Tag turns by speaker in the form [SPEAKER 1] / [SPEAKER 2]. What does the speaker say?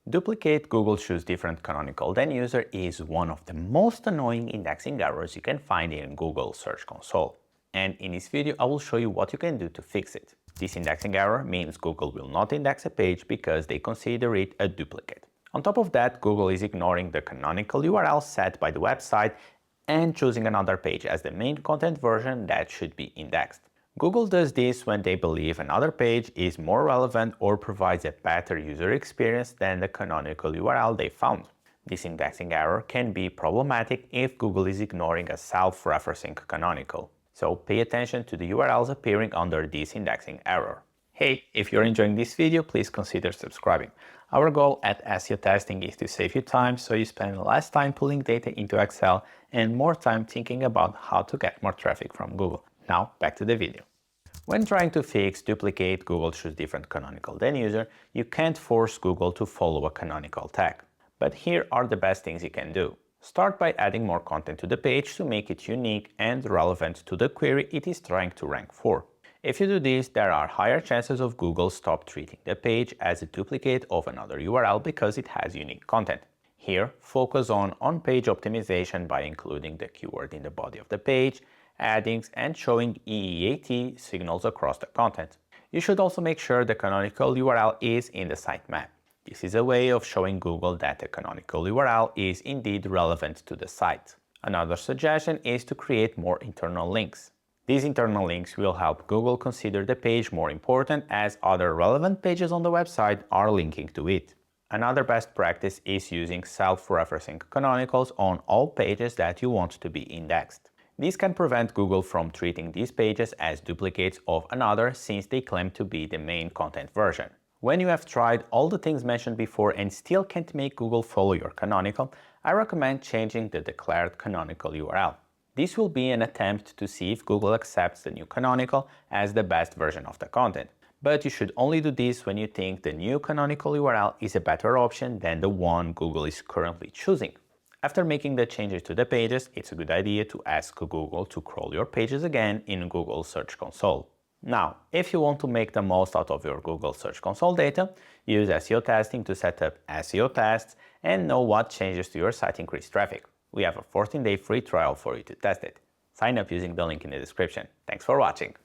[SPEAKER 1] Duplicate Google choose different canonical than user is one of the most annoying indexing errors you can find in Google Search Console. And in this video, I will show you what you can do to fix it. This indexing error means Google will not index a page because they consider it a duplicate. On top of that, Google is ignoring the canonical URL set by the website and choosing another page as the main content version that should be indexed. Google does this when they believe another page is more relevant or provides a better user experience than the canonical URL they found. This indexing error can be problematic if Google is ignoring a self-referencing canonical. So pay attention to the URLs appearing under this indexing error. Hey, if you're enjoying this video, please consider subscribing. Our goal at SEO Testing is to save you time so you spend less time pulling data into Excel and more time thinking about how to get more traffic from Google. Now, back to the video. When trying to fix duplicate Google choose different canonical than user, you can't force Google to follow a canonical tag. But here are the best things you can do. Start by adding more content to the page to make it unique and relevant to the query it is trying to rank for. If you do this, there are higher chances of Google stop treating the page as a duplicate of another URL because it has unique content. Here, focus on on-page optimization by including the keyword in the body of the page, adding and showing EEAT signals across the content. You should also make sure the canonical URL is in the sitemap. This is a way of showing Google that the canonical URL is indeed relevant to the site. Another suggestion is to create more internal links. These internal links will help Google consider the page more important as other relevant pages on the website are linking to it. Another best practice is using self-referencing canonicals on all pages that you want to be indexed. This can prevent Google from treating these pages as duplicates of another since they claim to be the main content version. When you have tried all the things mentioned before and still can't make Google follow your canonical, I recommend changing the declared canonical URL. This will be an attempt to see if Google accepts the new canonical as the best version of the content. But you should only do this when you think the new canonical URL is a better option than the one Google is currently choosing. After making the changes to the pages, it's a good idea to ask Google to crawl your pages again in Google Search Console. Now, if you want to make the most out of your Google Search Console data, use SEO testing to set up SEO tests and know what changes to your site increase traffic. We have a 14-day free trial for you to test it. Sign up using the link in the description. Thanks for watching.